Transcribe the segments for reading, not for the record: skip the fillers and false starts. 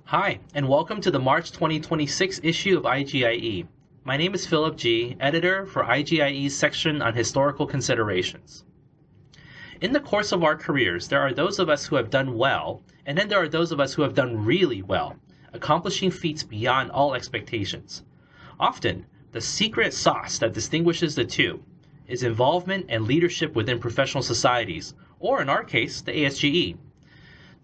Hi, and welcome to the March 2026 issue of IGIE. My name is Phillip G., editor for IGIE's section on historical considerations. In the course of our careers, there are those of us who have done well, and then there are those of us who have done really well, accomplishing feats beyond all expectations. Often, the secret sauce that distinguishes the two is involvement and leadership within professional societies, or in our case, the ASGE.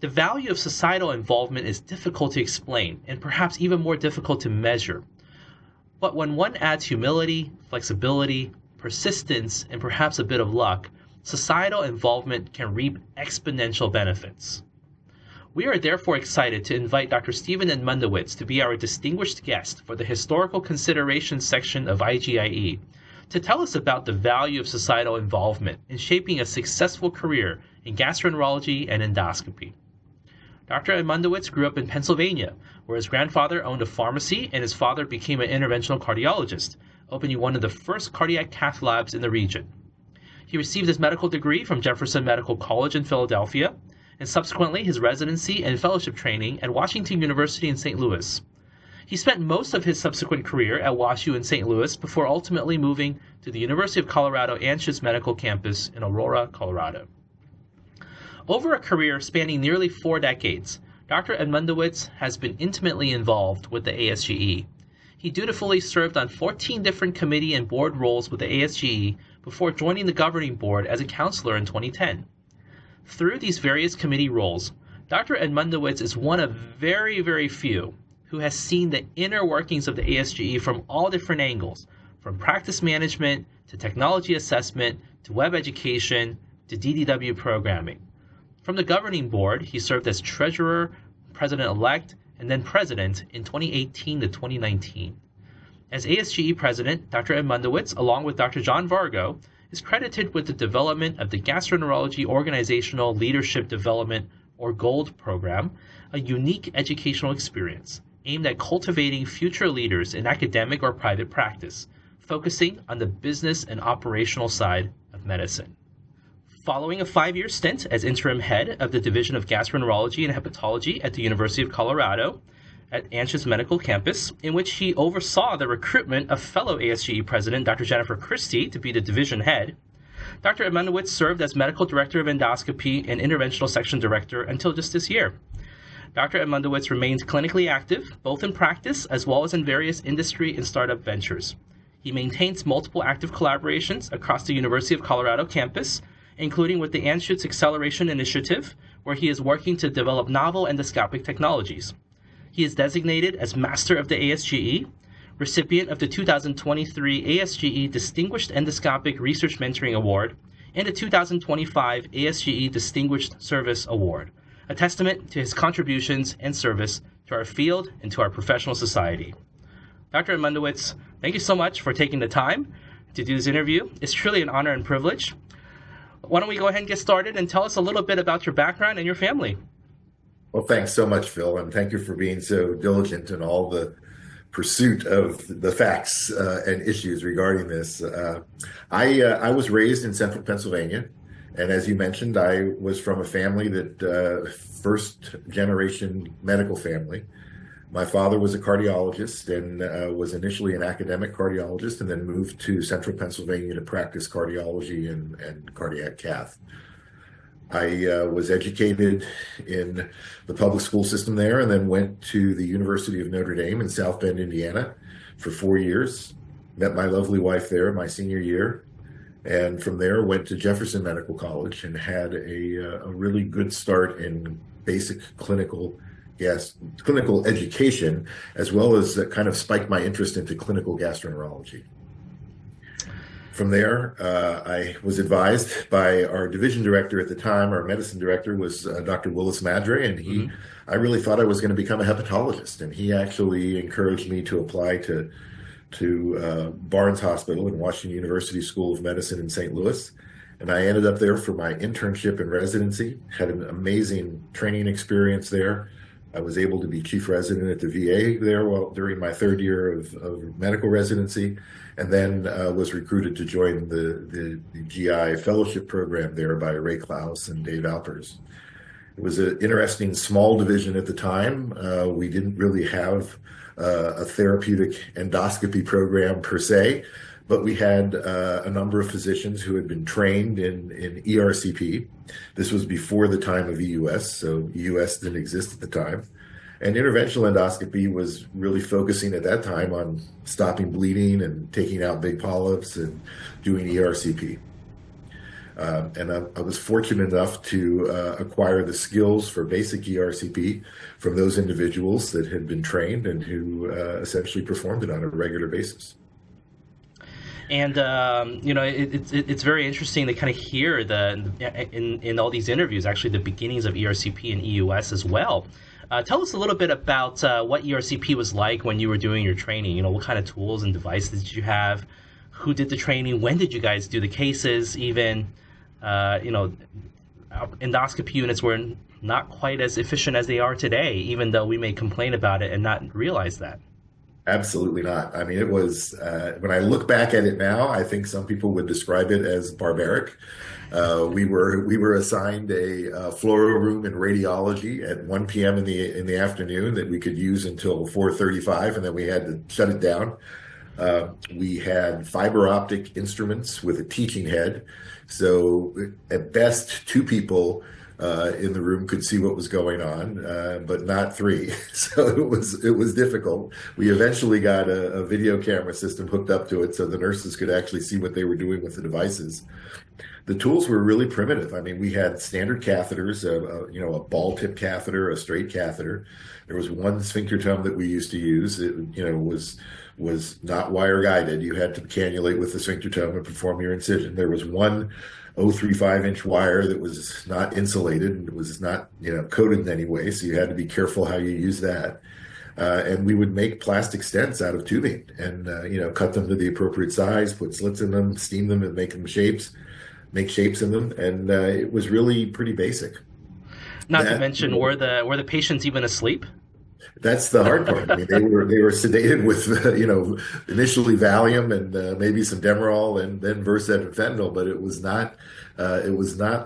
The value of societal involvement is difficult to explain and perhaps even more difficult to measure. But when one adds humility, flexibility, persistence, and perhaps a bit of luck, societal involvement can reap exponential benefits. We are therefore excited to invite Dr. Stephen Edmundowicz to be our distinguished guest for the Historical Considerations section of IGIE to tell us about the value of societal involvement in shaping a successful career in gastroenterology and endoscopy. Dr. Edmundowicz grew up in Pennsylvania, where his grandfather owned a pharmacy and his father became an interventional cardiologist, opening one of the first cardiac cath labs in the region. He received his medical degree from Jefferson Medical College in Philadelphia, and subsequently his residency and fellowship training at Washington University in St. Louis. He spent most of his subsequent career at WashU in St. Louis before ultimately moving to the University of Colorado Anschutz Medical Campus in Aurora, Colorado. Over a career spanning nearly 4 decades, Dr. Edmundowicz has been intimately involved with the ASGE. He dutifully served on 14 different committee and board roles with the ASGE before joining the governing board as a counselor in 2010. Through these various committee roles, Dr. Edmundowicz is one of very, very few who has seen the inner workings of the ASGE from all different angles, from practice management to technology assessment to web education to DDW programming. From the governing board, he served as treasurer, president-elect, and then president in 2018 to 2019. As ASGE president, Dr. Edmundowicz, along with Dr. John Vargo, is credited with the development of the Gastroenterology Organizational Leadership Development, or GOLD program, a unique educational experience aimed at cultivating future leaders in academic or private practice, focusing on the business and operational side of medicine. Following a 5-year stint as interim head of the Division of Gastroenterology and Hepatology at the University of Colorado at Anschutz Medical Campus, in which he oversaw the recruitment of fellow ASGE president Dr. Jennifer Christie to be the division head, Dr. Edmundowicz served as medical director of endoscopy and interventional section director until just this year. Dr. Edmundowicz remains clinically active, both in practice as well as in various industry and startup ventures. He maintains multiple active collaborations across the University of Colorado campus, including with the Anschutz Acceleration Initiative, where he is working to develop novel endoscopic technologies. He is designated as Master of the ASGE, recipient of the 2023 ASGE Distinguished Endoscopic Research Mentoring Award, and the 2025 ASGE Distinguished Service Award, a testament to his contributions and service to our field and to our professional society. Dr. Edmundowicz, thank you so much for taking the time to do this interview. It's truly an honor and privilege. Why don't we go ahead and get started and tell us a little bit about your background and your family? Well, thanks so much, Phil, and thank you for being so diligent in all the pursuit of the facts and issues regarding this. I was raised in central Pennsylvania, and as you mentioned, I was from a family that first generation medical family. My father was a cardiologist and was initially an academic cardiologist and then moved to central Pennsylvania to practice cardiology and cardiac cath. I was educated in the public school system there and then went to the University of Notre Dame in South Bend, Indiana for 4 years. Met my lovely wife there my senior year. And from there went to Jefferson Medical College and had a really good start in basic clinical education, as well as kind of spiked my interest into clinical gastroenterology. From there, I was advised by our division director at the time. Our medicine director was Dr. Willis Madre, and I really thought I was going to become a hepatologist, and he actually encouraged me to apply to Barnes Hospital and Washington University School of Medicine in St. Louis. And I ended up there for my internship and residency, had an amazing training experience there. I was able to be chief resident at the VA there during my 3rd year of medical residency, and then was recruited to join the GI fellowship program there by Ray Klaus and Dave Alpers. It was an interesting small division at the time. We didn't really have a therapeutic endoscopy program per se, but we had a number of physicians who had been trained in ERCP. This was before the time of EUS, so EUS didn't exist at the time. And interventional endoscopy was really focusing at that time on stopping bleeding and taking out big polyps and doing ERCP. And I was fortunate enough to acquire the skills for basic ERCP from those individuals that had been trained and who essentially performed it on a regular basis. And it's very interesting to kind of hear in all these interviews, actually, the beginnings of ERCP and EUS as well. Tell us a little bit about what ERCP was like when you were doing your training. You know, what kind of tools and devices did you have? Who did the training? When did you guys do the cases? Even, endoscopy units were not quite as efficient as they are today, even though we may complain about it and not realize that. Absolutely not. I mean, it was, when I look back at it now, I think some people would describe it as barbaric. We were assigned a fluoro room in radiology at 1 p.m. in the afternoon that we could use until 4:35, and then we had to shut it down. We had fiber optic instruments with a teaching head. So at best, 2 people in the room could see what was going on, but not 3. So it was difficult. We eventually got a video camera system hooked up to it so the nurses could actually see what they were doing with the devices. The tools were really primitive. I mean, we had standard catheters, a ball tip catheter, a straight catheter. There was one sphinctertome that we used to use. It, was not wire guided. You had to cannulate with the sphinctertome and perform your incision. There was one 0.35-inch wire that was not insulated. It was not, coated in any way. So you had to be careful how you use that. And we would make plastic stents out of tubing and, cut them to the appropriate size, put slits in them, steam them and make shapes in them. And it was really pretty basic. Not to mention, were the patients even asleep? That's the hard part. I mean, they were sedated with, initially Valium and maybe some Demerol and then Versed and fentanyl, but it was not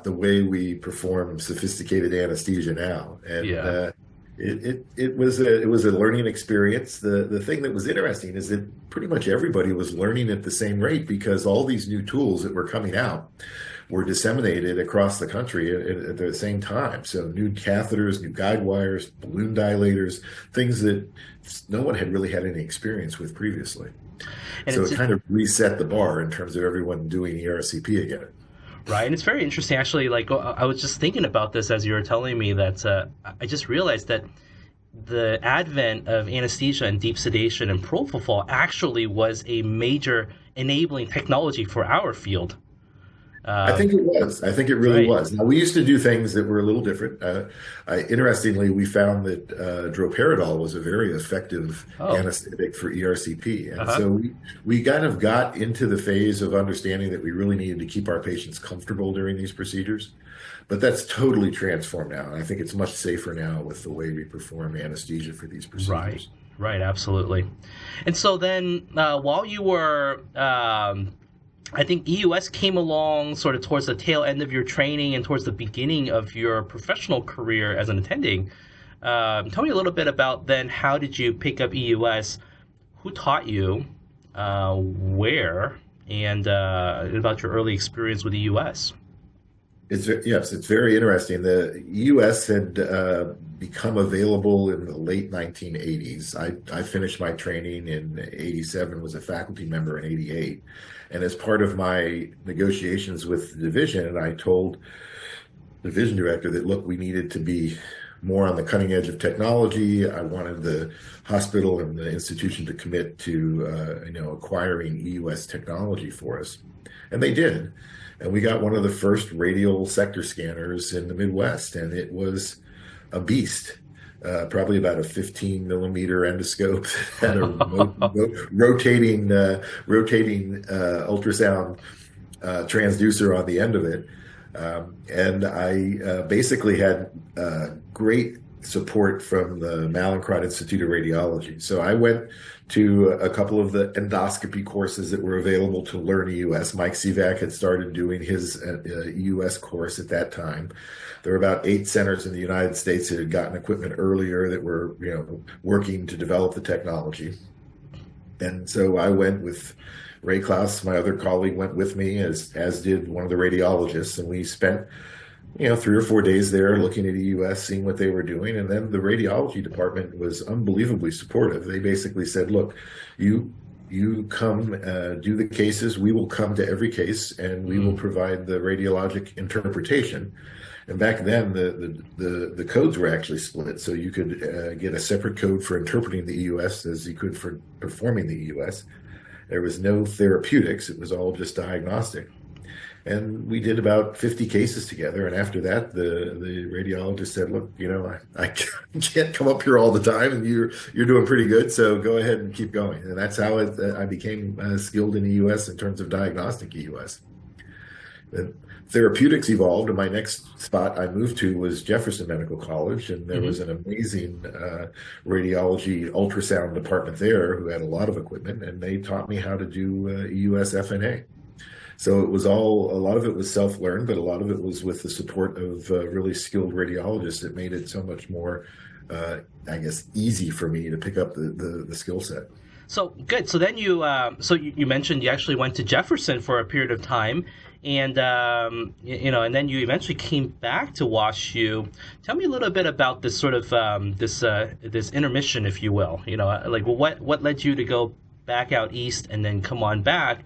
the way we perform sophisticated anesthesia now. And Yeah. It was a learning experience. The thing that was interesting is that pretty much everybody was learning at the same rate because all these new tools that were coming out were disseminated across the country at the same time. So new catheters, new guide wires, balloon dilators, things that no one had really had any experience with previously. And so it kind of reset the bar in terms of everyone doing ERCP again. Right, and it's very interesting, actually. Like, I was just thinking about this as you were telling me that I just realized that the advent of anesthesia and deep sedation and propofol actually was a major enabling technology for our field. I think it was. I think it really was. Now, we used to do things that were a little different. Interestingly, we found that droperidol was a very effective anesthetic for ERCP. And so we kind of got into the phase of understanding that we really needed to keep our patients comfortable during these procedures. But that's totally transformed now. And I think it's much safer now with the way we perform anesthesia for these procedures. Right, absolutely. And so then while you were... I think EUS came along sort of towards the tail end of your training and towards the beginning of your professional career as an attending. Tell me a little bit about then, how did you pick up EUS? Who taught you? Where? And about your early experience with EUS. Yes, it's very interesting. The EUS had become available in the late 1980s. I finished my training in 87, was a faculty member in 88. And as part of my negotiations with the division, I told the division director that, look, we needed to be more on the cutting edge of technology. I wanted the hospital and the institution to commit to, acquiring EUS technology for us. And they did. And we got one of the first radial sector scanners in the Midwest, and it was a beast. Probably about a 15 millimeter endoscope that had a rotating ultrasound transducer on the end of it. And I basically had great support from the Mallinckrodt Institute of Radiology. So I went to a couple of the endoscopy courses that were available to learn EUS. Mike Sivak had started doing his EUS course at that time. There were about 8 centers in the United States that had gotten equipment earlier that were, working to develop the technology. And so I went with Ray Klaus, my other colleague, went with me, as did one of the radiologists, and we spent 3 or 4 days there looking at EUS, seeing what they were doing. And then the radiology department was unbelievably supportive. They basically said, look, you come do the cases. We will come to every case and we will provide the radiologic interpretation. And back then, the codes were actually split. So you could get a separate code for interpreting the EUS as you could for performing the EUS. There was no therapeutics. It was all just diagnostic. And we did about 50 cases together. And after that, the radiologist said, look, I can't come up here all the time, and you're doing pretty good. So go ahead and keep going. And that's how I became skilled in EUS in terms of diagnostic EUS. And therapeutics evolved. And my next spot I moved to was Jefferson Medical College. And there was an amazing radiology ultrasound department there who had a lot of equipment. And they taught me how to do EUS FNA. So it was a lot of it was self-learned, but a lot of it was with the support of really skilled radiologists that made it so much more, easy for me to pick up the skill set. So good. So then you mentioned you actually went to Jefferson for a period of time, and and then you eventually came back to WashU. Tell me a little bit about this sort of this intermission, if you will. What led you to go back out east and then come on back?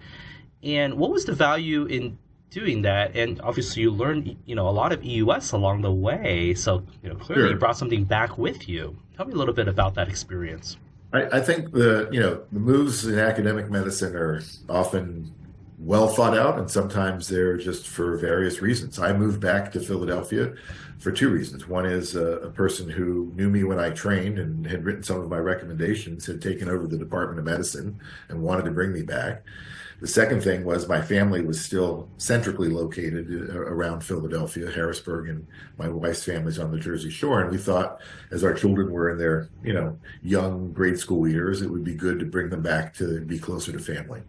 And what was the value in doing that? And obviously you learned, a lot of EUS along the way. So, clearly you brought something back with you. Tell me a little bit about that experience. I think the moves in academic medicine are often well thought out, and sometimes they're just for various reasons. I moved back to Philadelphia for 2 reasons. One is a person who knew me when I trained and had written some of my recommendations had taken over the Department of Medicine and wanted to bring me back. The second thing was my family was still centrically located around Philadelphia, Harrisburg, and my wife's family's on the Jersey Shore. And we thought, as our children were in their, young grade school years, it would be good to bring them back to be closer to family.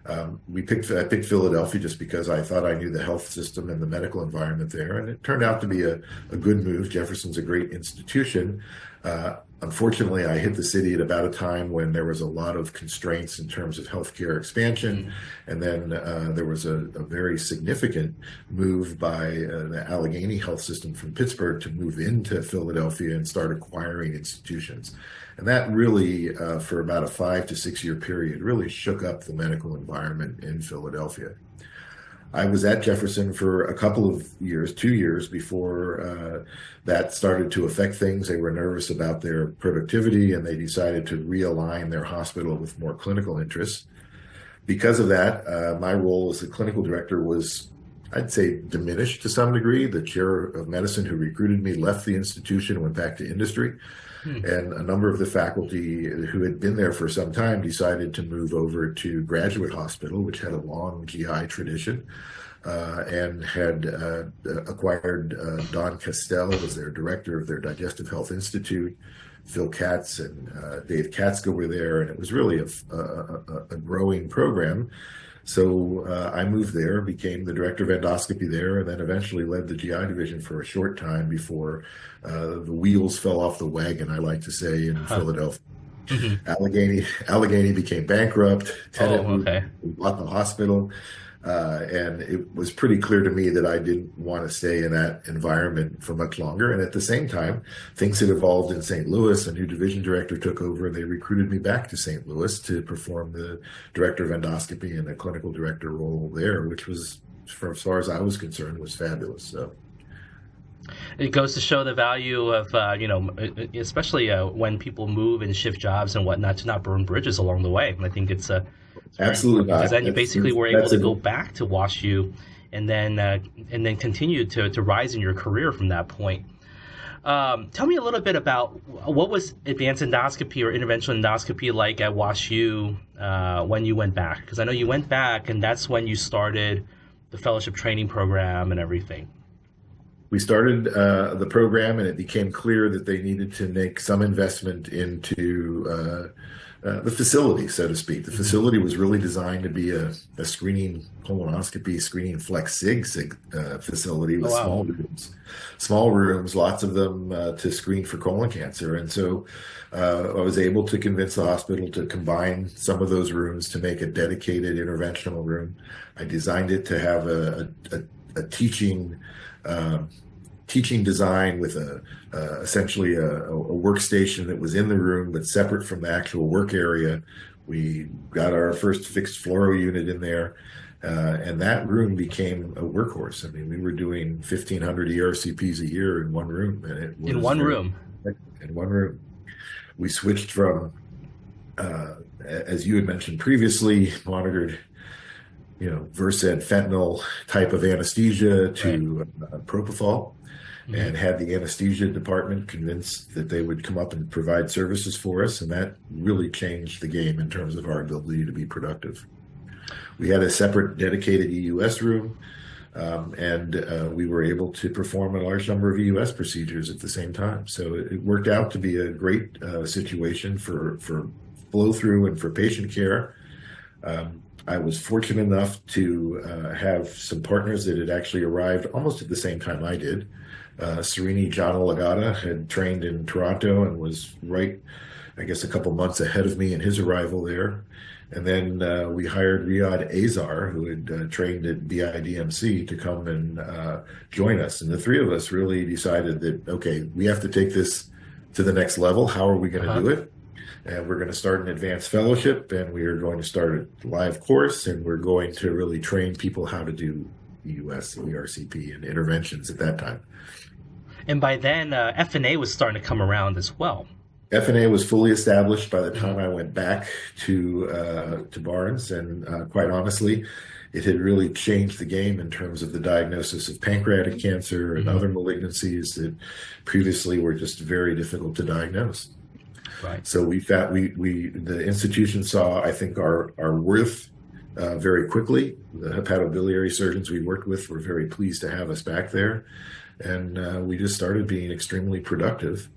I picked Philadelphia just because I thought I knew the health system and the medical environment there, and it turned out to be a good move. Jefferson's a great institution. Unfortunately, I hit the city at about a time when there was a lot of constraints in terms of healthcare expansion, and then there was a very significant move by the Allegheny Health System from Pittsburgh to move into Philadelphia and start acquiring institutions. And that really, for about a 5 to 6 year period, really shook up the medical environment in Philadelphia. I was at Jefferson for a couple of years, 2 years before that started to affect things. They were nervous about their productivity, and they decided to realign their hospital with more clinical interests. Because of that, my role as the clinical director was, I'd say, diminished to some degree. The chair of medicine who recruited me left the institution and went back to industry. And a number of the faculty who had been there for some time decided to move over to Graduate Hospital, which had a long GI tradition, and had acquired Don Castell as their director of their Digestive Health Institute. Phil Katz and Dave Katzko were there, and it was really a growing program. So I moved there, became the director of endoscopy there, and then eventually led the GI division for a short time before the wheels fell off the wagon, I like to say, in Philadelphia. Allegheny became bankrupt. Tenant bought the hospital. And it was pretty clear to me that I didn't want to stay in that environment for much longer. And at the same time, things had evolved in St. Louis. A new division director took over, and they recruited me back to St. Louis to perform the director of endoscopy and the clinical director role there, which was, for as far as I was concerned, was fabulous. So it goes to show the value of, especially when people move and shift jobs and whatnot, to not burn bridges along the way. And I think it's absolutely not. Because then you basically were able to go back to WashU and then continue to rise in your career from that point. Tell me a little bit about what was advanced endoscopy or interventional endoscopy like at WashU when you went back? Because I know you went back, and that's when you started the fellowship training program and everything. We started the program, and it became clear that they needed to make some investment into the facility, so to speak. The facility was really designed to be a screening colonoscopy, screening flex sig facility with Oh, wow. small rooms, lots of them to screen for colon cancer. And so I was able to convince the hospital to combine some of those rooms to make a dedicated interventional room. I designed it to have a teaching design with essentially a workstation that was in the room but separate from the actual work area. We got our first fixed fluoro unit in there, and that room became a workhorse. I mean, we were doing 1,500 ERCPs a year in one room, and it was In one room. in one room. We switched from, as you had mentioned previously, monitored Versed fentanyl type of anesthesia to propofol, and had the anesthesia department convinced that they would come up and provide services for us. And that really changed the game in terms of our ability to be productive. We had a separate dedicated EUS room, and we were able to perform a large number of EUS procedures at the same time. So it worked out to be a great situation for flow through and for patient care. I was fortunate enough to have some partners that had actually arrived almost at the same time I did. Srini Janalagada had trained in Toronto and was right, I guess, a couple months ahead of me in his arrival there. And then we hired Riyad Azar, who had trained at BIDMC, to come and join us. And the three of us really decided that, okay, we have to take this to the next level. How are we going to do it? And we're going to start an advanced fellowship, and we are going to start a live course, and we're going to really train people how to do EUS and ERCP and interventions at that time. And by then, FNA was starting to come around as well. FNA was fully established by the time I went back to Barnes, and quite honestly, it had really changed the game in terms of the diagnosis of pancreatic cancer and other malignancies that previously were just very difficult to diagnose. Right. So we found the institution saw, I think, our worth very quickly. The hepatobiliary surgeons we worked with were very pleased to have us back there, and we just started being extremely productive.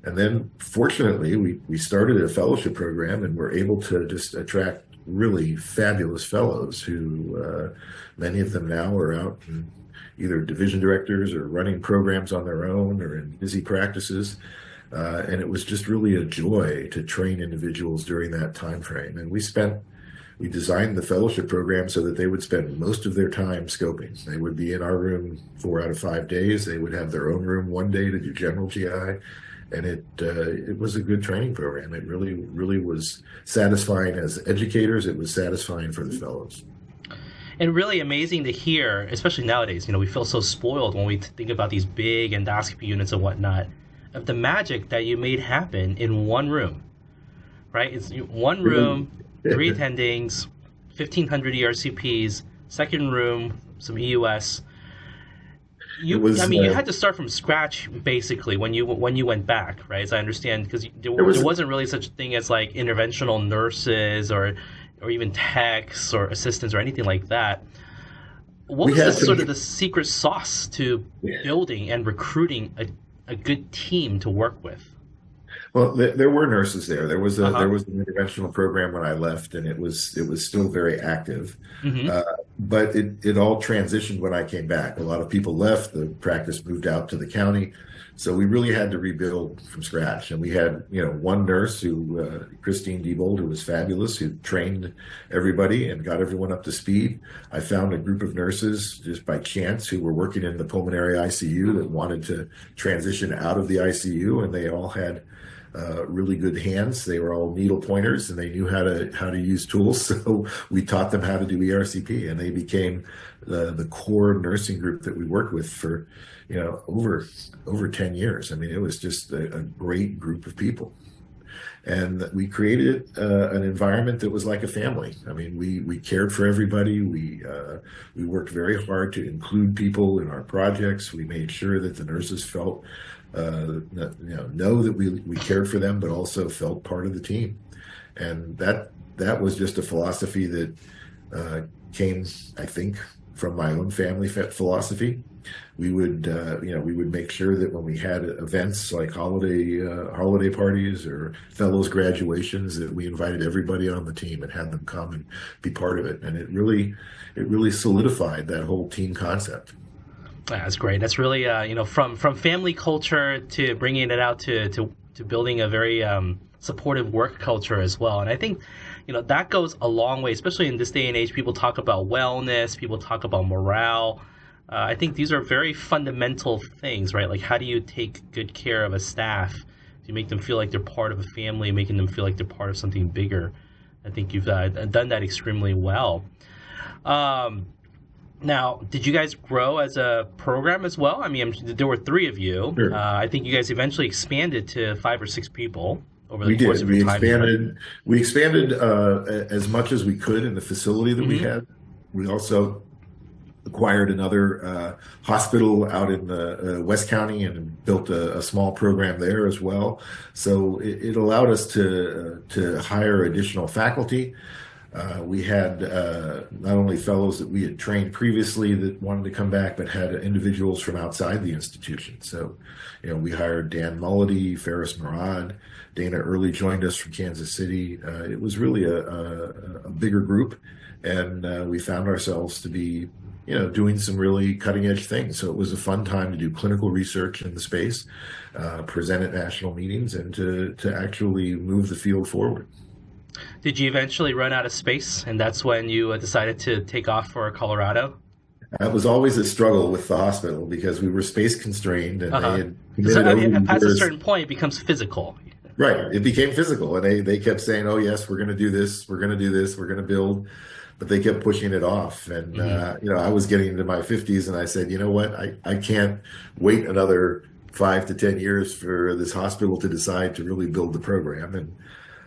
And then, fortunately, we started a fellowship program, and were able to just attract really fabulous fellows who, many of them now are out and either division directors or running programs on their own or in busy practices. And it was just really a joy to train individuals during that time frame. And we designed the fellowship program so that they would spend most of their time scoping. They would be in our room 4 out of 5 days. They would have their own room one day to do general GI. And it was a good training program. It really was satisfying as educators. It was satisfying for the fellows. And really amazing to hear, especially nowadays. We feel so spoiled when we think about these big endoscopy units and whatnot, of the magic that you made happen in one room, right? It's one room, 3 attendings, 1,500 ERCPs, second room, some EUS. You had to start from scratch basically when you went back, right? As I understand, because there wasn't really such a thing as like interventional nurses or even techs or assistants or anything like that. What was sort of the secret sauce to building and recruiting a good team to work with? Well, there were nurses there. There was an interventional program when I left, and it was still very active. But it all transitioned when I came back. A lot of people left. The practice moved out to the county, so we really had to rebuild from scratch. And we had one nurse who Christine Diebold, who was fabulous, who trained everybody and got everyone up to speed. I found a group of nurses just by chance who were working in the pulmonary ICU that wanted to transition out of the ICU, and they all had really good hands. They were all needle pointers, and they knew how to use tools. So we taught them how to do ERCP, and they became the core nursing group that we worked with for over 10 years. I mean, it was just a great group of people, and we created an environment that was like a family. I mean, we cared for everybody. We worked very hard to include people in our projects. We made sure that the nurses felt know that we cared for them, but also felt part of the team. And that was just a philosophy that came, I think, from my own family philosophy. We would, we would make sure that when we had events like holiday parties or fellows graduations, that we invited everybody on the team and had them come and be part of it. And it really solidified that whole team concept. That's great. That's really, from family culture to bringing it out to building a very supportive work culture as well. And I think, that goes a long way, especially in this day and age. People talk about wellness, people talk about morale. I think these are very fundamental things, right? Like, how do you take good care of a staff? Do you make them feel like they're part of a family, making them feel like they're part of something bigger? I think you've done that extremely well. Now, did you guys grow as a program as well? I mean, there were 3 of you. Sure. I think you guys eventually expanded to 5 or 6 people over the course of your time. We expanded as much as we could in the facility that we had. We also acquired another hospital out in West County and built a small program there as well. So it allowed us to hire additional faculty. We had not only fellows that we had trained previously that wanted to come back, but had individuals from outside the institution. So, we hired Dan Mulledy, Ferris Murad, Dana Early joined us from Kansas City. It was really a bigger group, and we found ourselves to be, doing some really cutting edge things. So it was a fun time to do clinical research in the space, present at national meetings, and to actually move the field forward. Did you eventually run out of space, and that's when you decided to take off for Colorado? That was always a struggle with the hospital because we were space constrained, and they had committed past a certain point, it becomes physical. Right, it became physical, and they kept saying, "Oh yes, we're going to do this, we're going to do this, we're going to build," but they kept pushing it off. And I was getting into my 50s, and I said, "You know what? I can't wait another 5 to 10 years for this hospital to decide to really build the program." And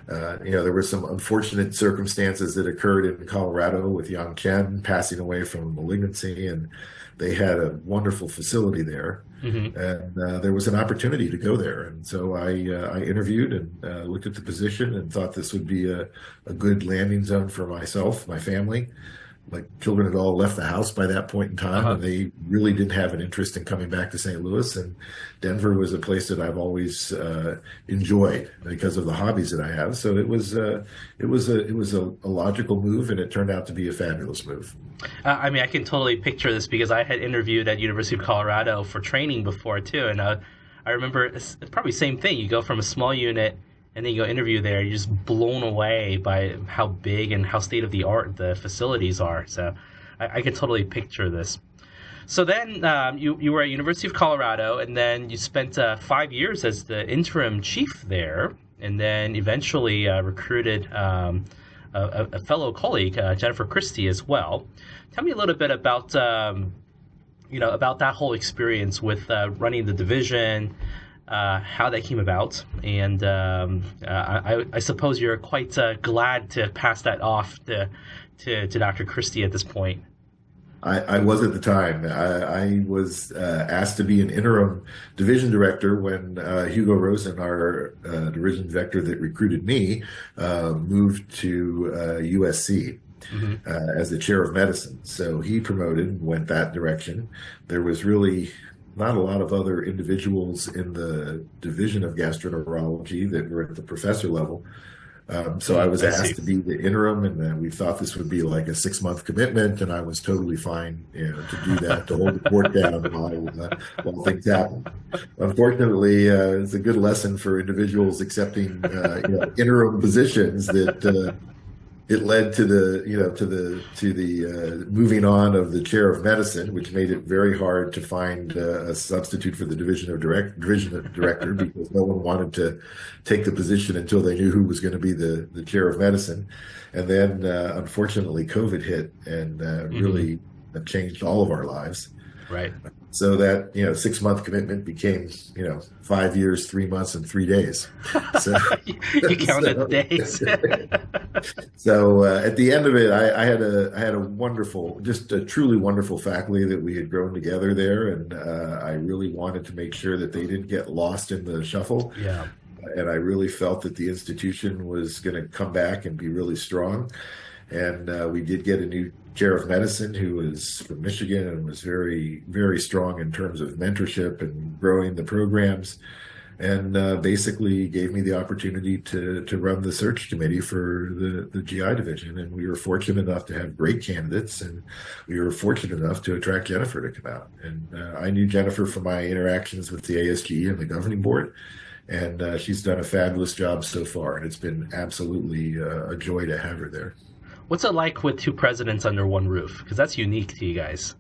there were some unfortunate circumstances that occurred in Colorado with Yang Chen passing away from malignancy, and they had a wonderful facility there. And there was an opportunity to go there. And so I interviewed and looked at the position and thought this would be a good landing zone for myself, my family. My children had all left the house by that point in time, and they really didn't have an interest in coming back to St. Louis. And Denver was a place that I've always enjoyed because of the hobbies that I have. So it was a logical move, and it turned out to be a fabulous move. I mean, I can totally picture this because I had interviewed at University of Colorado for training before too, and I remember it's probably the same thing. You go from a small unit, and then you go interview there, you're just blown away by how big and how state-of-the-art the facilities are. So I can totally picture this. So then you were at University of Colorado, and then you spent 5 years as the interim chief there, and then eventually recruited a fellow colleague, Jennifer Christie, as well. Tell me a little bit about, about that whole experience with running the division, how that came about, and I suppose you're quite glad to pass that off to Dr. Christie at this point. I was at the time. I was asked to be an interim division director when Hugo Rosen, our division director that recruited me, moved to USC as the chair of medicine. So he promoted and went that direction. There was really not a lot of other individuals in the division of gastroenterology that were at the professor level. So I was asked to be the interim, and then we thought this would be like a 6-month commitment, and I was totally fine to do that, to hold the fort down while things happen. Unfortunately, it's a good lesson for individuals accepting interim positions that it led to the moving on of the chair of medicine, which made it very hard to find a substitute for the division director because no one wanted to take the position until they knew who was going to be the chair of medicine. And then, unfortunately, COVID hit and really changed all of our lives. Right. So that 6-month commitment became 5 years, 3 months, and 3 days. So you counted days. So at the end of it, I had a wonderful, just a truly wonderful faculty that we had grown together there, and I really wanted to make sure that they didn't get lost in the shuffle. And I really felt that the institution was going to come back and be really strong. And we did get a new chair of medicine who was from Michigan and was very, very strong in terms of mentorship and growing the programs, and basically gave me the opportunity to run the search committee for the GI division. And we were fortunate enough to have great candidates, and we were fortunate enough to attract Jennifer to come out. And I knew Jennifer from my interactions with the ASGE and the governing board, and she's done a fabulous job so far, and it's been absolutely a joy to have her there. What's it like with two presidents under one roof? Because that's unique to you guys.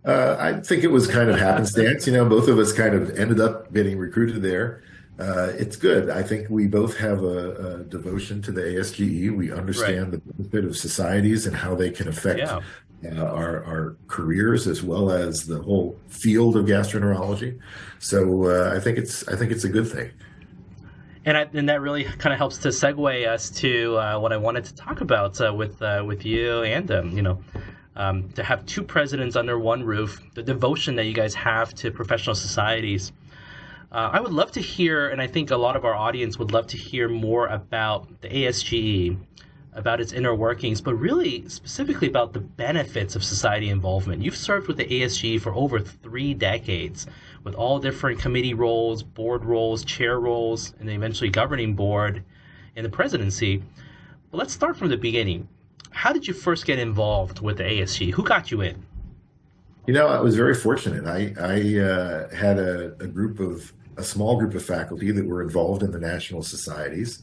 I think it was kind of happenstance. Both of us kind of ended up getting recruited there. It's good. I think we both have a devotion to the ASGE. We understand the benefit of societies and how they can affect our careers, as well as the whole field of gastroenterology. So I think it's a good thing. And that really kind of helps to segue us to what I wanted to talk about with you and to have two presidents under one roof, the devotion that you guys have to professional societies. I would love to hear, and I think a lot of our audience would love to hear more about the ASGE, about its inner workings, but really specifically about the benefits of society involvement. You've served with the ASGE for over 3 decades, with all different committee roles, board roles, chair roles, and then eventually governing board and the presidency. But let's start from the beginning. How did you first get involved with the ASGE? Who got you in? I was very fortunate. I had a small group of faculty that were involved in the national societies.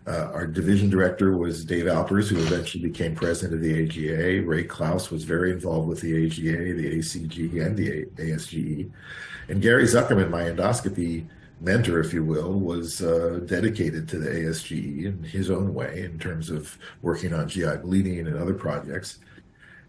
Our division director was Dave Alpers, who eventually became president of the AGA. Ray Klaus was very involved with the AGA, the ACG, and the ASGE. And Gary Zuckerman, my endoscopy mentor, if you will, was dedicated to the ASGE in his own way in terms of working on GI bleeding and other projects.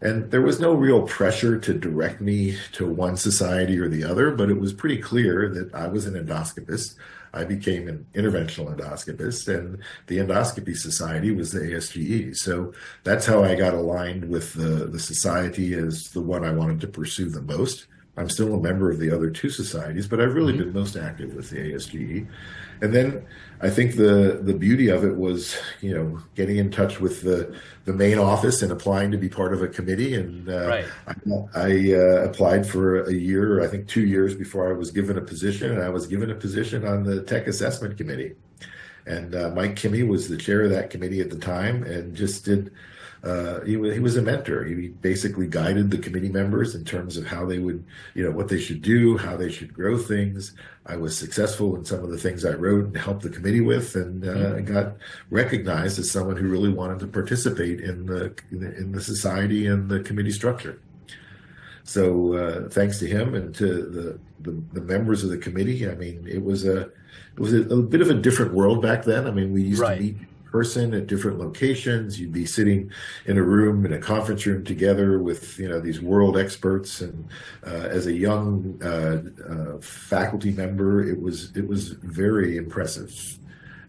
And there was no real pressure to direct me to one society or the other, but it was pretty clear that I was an endoscopist. I became an interventional endoscopist, and the Endoscopy Society was the ASGE. So that's how I got aligned with the society as the one I wanted to pursue the most. I'm still a member of the other two societies, but I've really been most active with the ASGE. And then I think the beauty of it was, getting in touch with the main office and applying to be part of a committee. And I applied for a year, I think 2 years before I was given a position, and I was given a position on the Tech Assessment Committee. And Mike Kimmy was the chair of that committee at the time, and just did. He was a mentor. He basically guided the committee members in terms of how they would, what they should do, how they should grow things. I was successful in some of the things I wrote and helped the committee with, and got recognized as someone who really wanted to participate in the society and the committee structure. So thanks to him and to the members of the committee, I mean, it was a bit of a different world back then. I mean, we used to meet person at different locations. You'd be sitting in a room, in a conference room together with these world experts, and as a young faculty member, it was very impressive.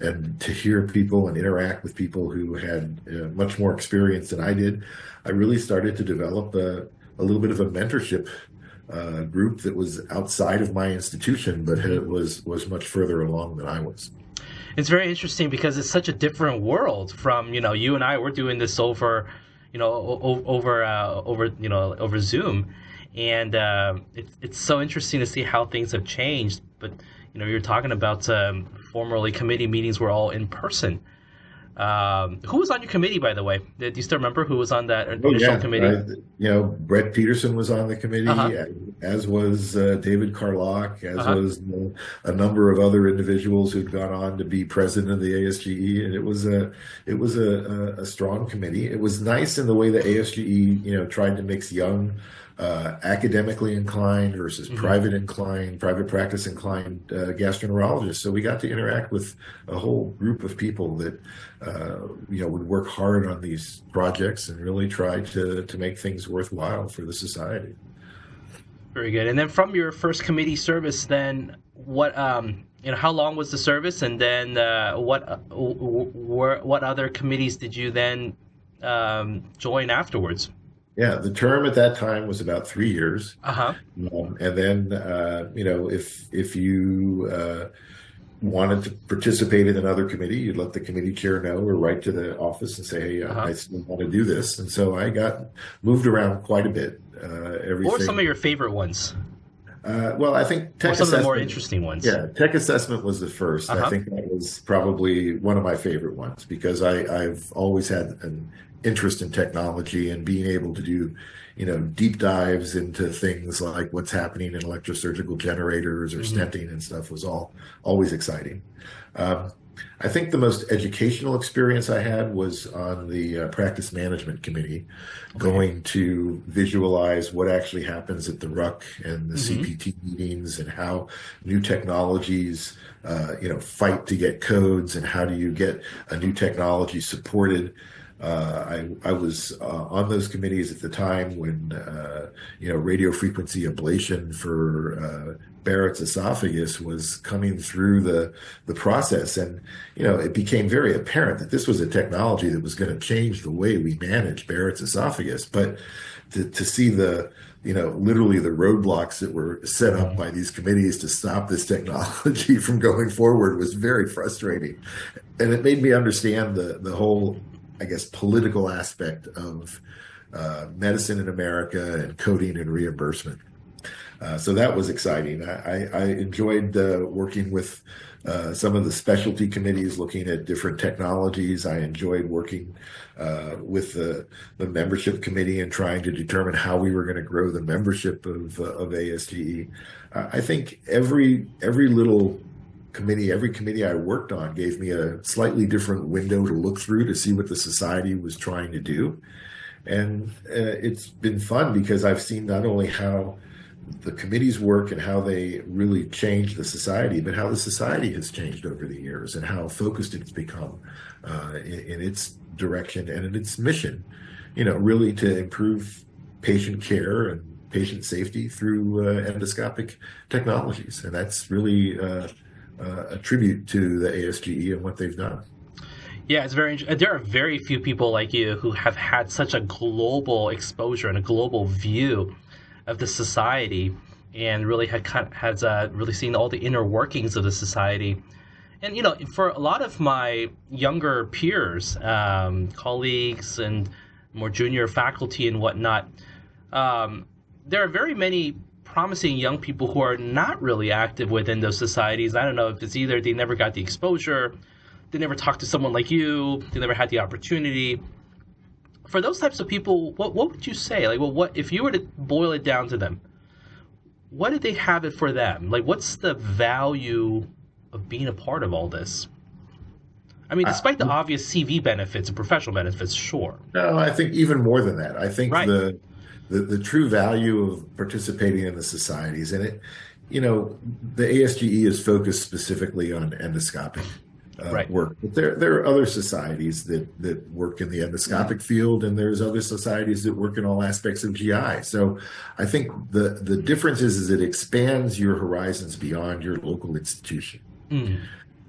And to hear people and interact with people who had much more experience than I did, I really started to develop a little bit of a mentorship group that was outside of my institution, but was much further along than I was. It's very interesting because it's such a different world from, you and I, we're doing this over Zoom. And it's so interesting to see how things have changed. But, you're talking about formerly committee meetings were all in person. Who was on your committee, by the way? Do you still remember who was on that initial committee? Brett Peterson was on the committee, as was David Carlock, as was a number of other individuals who'd gone on to be president of the ASGE, and it was a strong committee. It was nice in the way the ASGE, tried to mix young, academically inclined versus private practice inclined gastroenterologists. So we got to interact with a whole group of people that would work hard on these projects and really try to make things worthwhile for the society. Very good. And then from your first committee service, then what how long was the service, and then what other committees did you then join afterwards? Yeah, the term at that time was about 3 years. And then, if you wanted to participate in another committee, you'd let the committee chair know or write to the office and say, hey, I still want to do this. And so I got moved around quite a bit. Everything. What were some of your favorite ones? Well, I think tech or some assessment, of the more interesting ones. Yeah, tech assessment was the first. I think that was probably one of my favorite ones because I've always had an interest in technology and being able to do, deep dives into things like what's happening in electrosurgical generators or stenting and stuff was always exciting. I think the most educational experience I had was on the practice management committee, going to visualize what actually happens at the RUC and the CPT meetings and how new technologies, fight to get codes and how do you get a new technology supported. I was on those committees at the time when, radio frequency ablation for Barrett's esophagus was coming through the process. And, it became very apparent that this was a technology that was going to change the way we manage Barrett's esophagus. But to see literally the roadblocks that were set up by these committees to stop this technology from going forward was very frustrating. And it made me understand the whole, I guess, political aspect of medicine in America and coding and reimbursement. So that was exciting. I enjoyed working with some of the specialty committees looking at different technologies. I enjoyed working with the membership committee and trying to determine how we were going to grow the membership of ASGE. I think every little committee, every committee I worked on gave me a slightly different window to look through to see what the society was trying to do. And it's been fun because I've seen not only how the committees work and how they really change the society, but how the society has changed over the years and how focused it's become in its direction and in its mission, really to improve patient care and patient safety through endoscopic technologies. And that's really a tribute to the ASGE and what they've done. Yeah, it's very interesting. There are very few people like you who have had such a global exposure and a global view of the society, and really has really seen all the inner workings of the society. And for a lot of my younger peers, colleagues, and more junior faculty and whatnot, there are very many promising young people who are not really active within those societies. I don't know if it's either they never got the exposure, they never talked to someone like you, they never had the opportunity. For those types of people, what would you say? Like, well, what if you were to boil it down to them? What did they have it for them? Like, what's the value of being a part of all this? I mean, despite the obvious CV benefits and professional benefits, sure. No, I think even more than that. I think the true value of participating in the societies, and the ASGE is focused specifically on endoscopic work. But there are other societies that work in the endoscopic field, and there's other societies that work in all aspects of GI. So I think the difference is it expands your horizons beyond your local institution.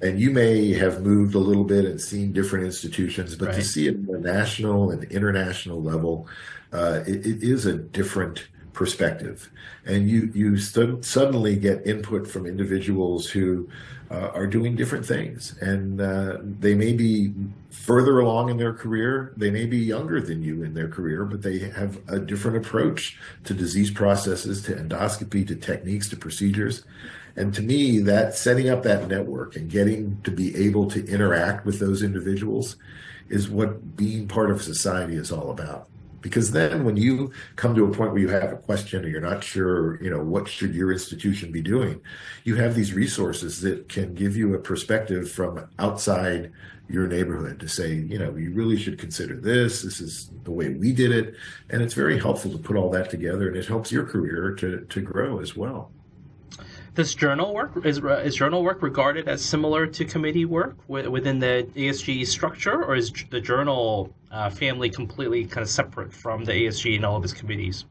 And you may have moved a little bit and seen different institutions, but to see it at a national and international level, it is a different perspective. And you suddenly get input from individuals who are doing different things. And they may be further along in their career. They may be younger than you in their career, but they have a different approach to disease processes, to endoscopy, to techniques, to procedures. And to me, that setting up that network and getting to be able to interact with those individuals is what being part of society is all about. Because then when you come to a point where you have a question or you're not sure, what should your institution be doing, you have these resources that can give you a perspective from outside your neighborhood to say, you really should consider this. This is the way we did it. And it's very helpful to put all that together, and it helps your career to grow as well. Does journal work, is journal work regarded as similar to committee work within the ASGE structure, or is the journal family completely kind of separate from the ASGE and all of its committees?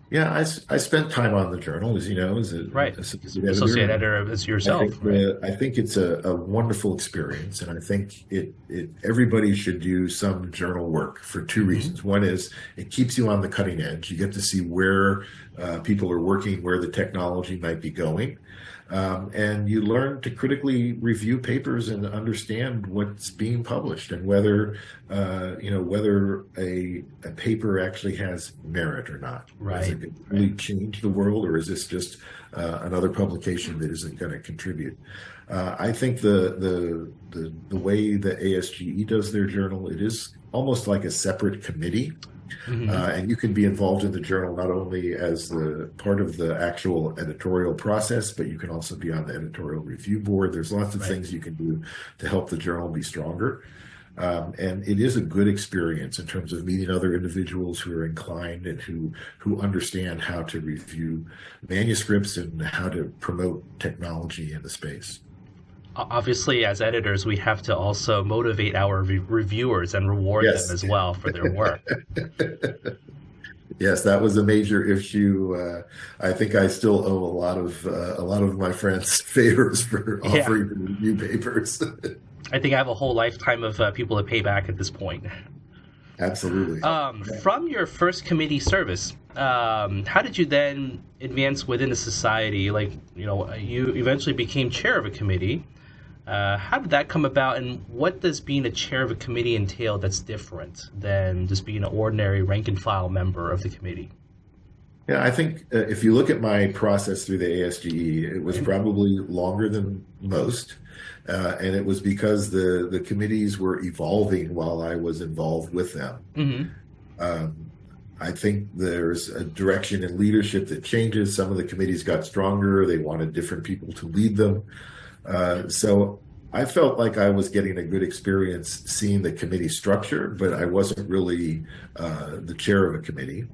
Yeah, I spent time on the journal, as you know, as associate editor as yourself. I think it's a wonderful experience, and I think everybody should do some journal work for two reasons. One is it keeps you on the cutting edge. You get to see where people are working, where the technology might be going. And you learn to critically review papers and understand what's being published and whether, whether a paper actually has merit or not. Right. Is it going to really change the world, or is this just another publication that isn't going to contribute? I think the way the ASGE does their journal, it is almost like a separate committee. Mm-hmm. And you can be involved in the journal not only as the part of the actual editorial process, but you can also be on the editorial review board. There's lots of things you can do to help the journal be stronger. And it is a good experience in terms of meeting other individuals who are inclined and who understand how to review manuscripts and how to promote technology in the space. Obviously, as editors, we have to also motivate our reviewers and reward them as well for their work. Yes, that was a major issue. I think I still owe a lot of my friends favors for offering to review papers. I think I have a whole lifetime of people to pay back at this point. Absolutely. From your first committee service, how did you then advance within the society? Like, you eventually became chair of a committee. How did that come about, and what does being a chair of a committee entail that's different than just being an ordinary rank-and-file member of the committee? Yeah, I think if you look at my process through the ASGE, it was probably longer than most, and it was because the committees were evolving while I was involved with them. Mm-hmm. I think there's a direction in leadership that changes. Some of the committees got stronger. They wanted different people to lead them. So I felt like I was getting a good experience seeing the committee structure, but I wasn't really the chair of a committee.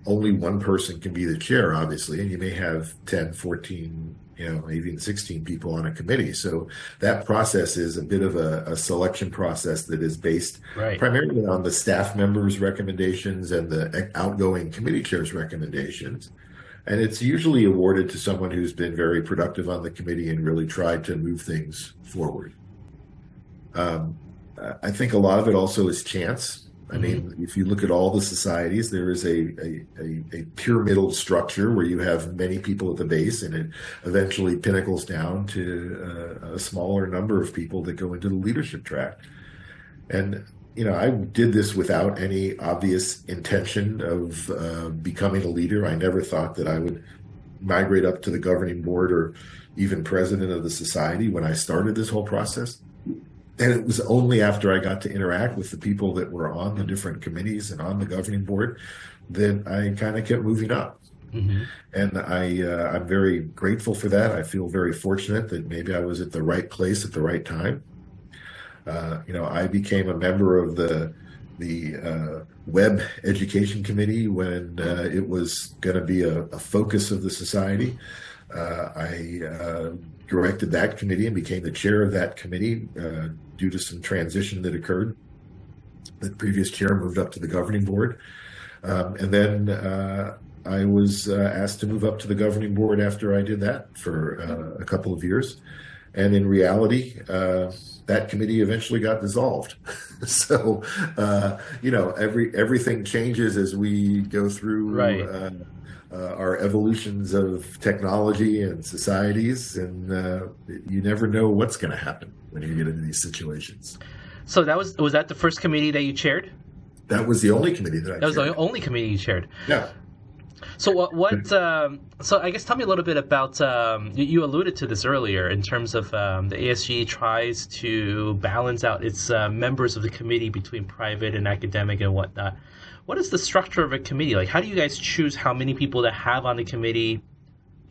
Only one person can be the chair, obviously, and you may have 10, 14, even 16 people on a committee. So that process is a bit of a selection process that is based primarily on the staff members' recommendations and the outgoing committee chair's recommendations. And it's usually awarded to someone who's been very productive on the committee and really tried to move things forward. I think a lot of it also is chance. I mean, if you look at all the societies, there is a pyramidal structure where you have many people at the base, and it eventually pinnacles down to a smaller number of people that go into the leadership track. And I did this without any obvious intention of becoming a leader. I never thought that I would migrate up to the governing board or even president of the society when I started this whole process. And it was only after I got to interact with the people that were on the different committees and on the governing board that I kind of kept moving up. Mm-hmm. And I'm very grateful for that. I feel very fortunate that maybe I was at the right place at the right time. I became a member of the Web Education Committee when it was going to be a focus of the society. I directed that committee and became the chair of that committee due to some transition that occurred. The previous chair moved up to the governing board. And then I was asked to move up to the governing board after I did that for a couple of years. And in reality, that committee eventually got dissolved. So, everything changes as we go through our evolutions of technology and societies, and you never know what's going to happen when you get into these situations. So was that the first committee that you chaired? That was the only committee that I chaired. That was the only committee you chaired. Yeah. So so I guess tell me a little bit about, you alluded to this earlier in terms of the ASGE tries to balance out its members of the committee between private and academic and whatnot. What is the structure of a committee? Like, how do you guys choose how many people to have on the committee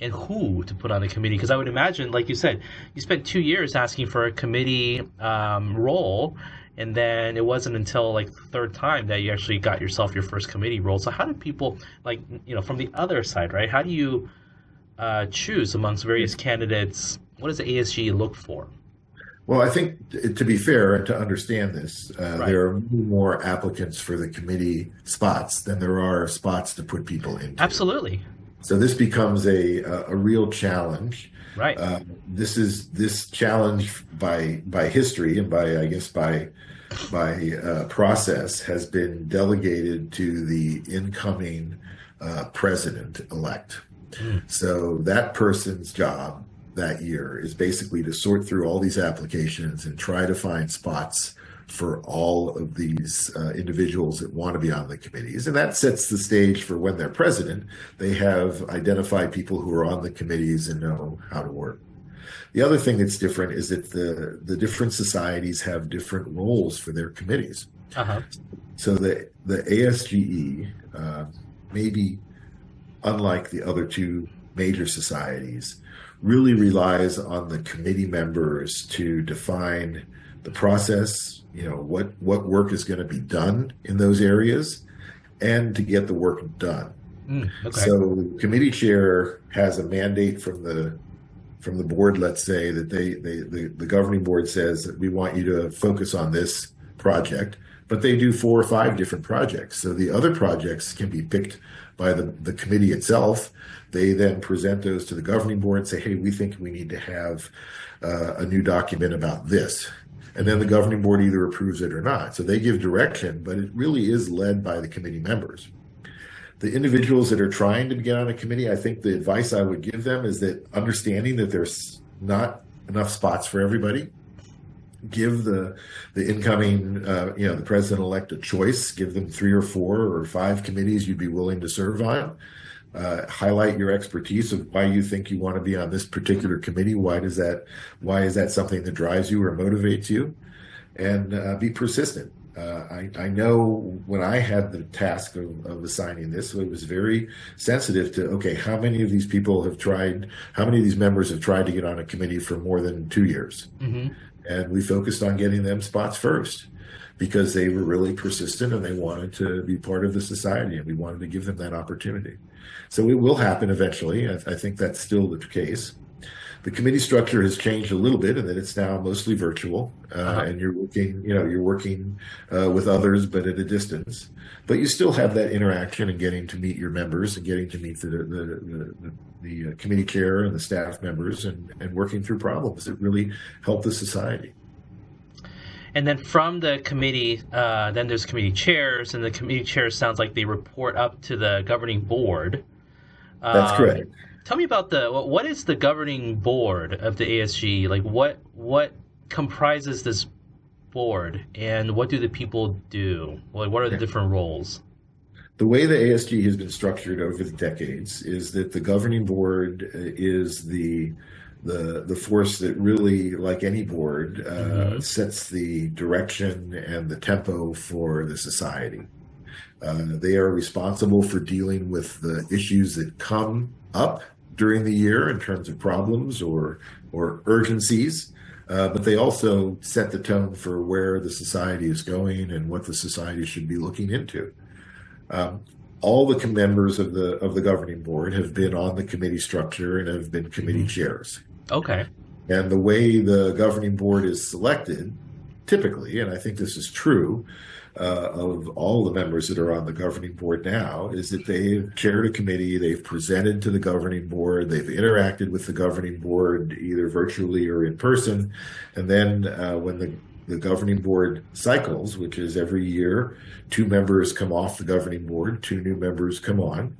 and who to put on the committee? Because I would imagine, like you said, you spent 2 years asking for a committee role, and then it wasn't until like the third time that you actually got yourself your first committee role. So how do people, from the other side, right? How do you choose amongst various candidates? What does the ASGE look for? Well, I think to be fair and to understand this, there are more applicants for the committee spots than there are spots to put people into. Absolutely. So this becomes a real challenge. Right. This challenge by history and by process has been delegated to the incoming president-elect. Mm. So that person's job that year is basically to sort through all these applications and try to find spots for all of these individuals that want to be on the committees. And that sets the stage for when they're president, they have identified people who are on the committees and know how to work. The other thing that's different is that the different societies have different roles for their committees. Uh-huh. So the ASGE, maybe unlike the other two major societies, really relies on the committee members to define the process, what work is going to be done in those areas, and to get the work done. Okay. So the committee chair has a mandate from the board, let's say, that the governing board says that we want you to focus on this project, but they do 4 or 5 different projects. So the other projects can be picked by the committee itself. They then present those to the governing board and say, hey, we think we need to have a new document about this. And then the governing board either approves it or not. So they give direction, but it really is led by the committee members. The individuals that are trying to get on a committee, I think the advice I would give them is that understanding that there's not enough spots for everybody, give the incoming, the president-elect a choice, give them 3 or 4 or 5 committees you'd be willing to serve on. Highlight your expertise of why you think you want to be on this particular committee. Why is that something that drives you or motivates you? And be persistent. I know when I had the task of assigning this, it was very sensitive to, okay, how many of these members have tried to get on a committee for more than 2 years? Mm-hmm. And we focused on getting them spots first because they were really persistent and they wanted to be part of the society, and we wanted to give them that opportunity. So it will happen eventually. I think that's still the case. The committee structure has changed a little bit in that it's now mostly virtual, and you're working with others, but at a distance. But you still have that interaction and getting to meet your members and getting to meet the committee chair and the staff members and working through problems that really help the society. And then from the committee, then there's committee chairs, and the committee chairs sounds like they report up to the governing board. That's correct. Tell me about what is the governing board of the ASG? Like what comprises this board, and what do the people do? Like what are the different roles? The way the ASG has been structured over the decades is that the governing board is the force that really, like any board, sets the direction and the tempo for the society. They are responsible for dealing with the issues that come up during the year in terms of problems or urgencies, but they also set the tone for where the society is going and what the society should be looking into. All the members of the governing board have been on the committee structure and have been committee chairs. Okay. And the way the governing board is selected, typically, and I think this is true of all the members that are on the governing board now, is that they've chaired a committee, they've presented to the governing board, they've interacted with the governing board either virtually or in person, and then when the governing board cycles, which is every year, 2 members come off the governing board, 2 new members come on.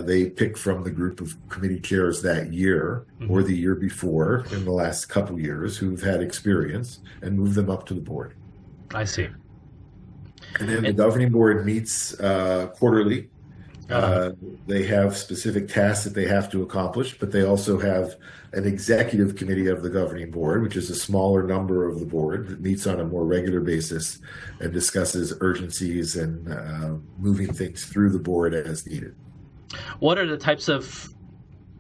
They pick from the group of committee chairs that year or the year before in the last couple years who've had experience and move them up to the board. I see. And then the governing board meets quarterly. They have specific tasks that they have to accomplish, but they also have an executive committee of the governing board, which is a smaller number of the board that meets on a more regular basis and discusses urgencies and moving things through the board as needed. What are the types of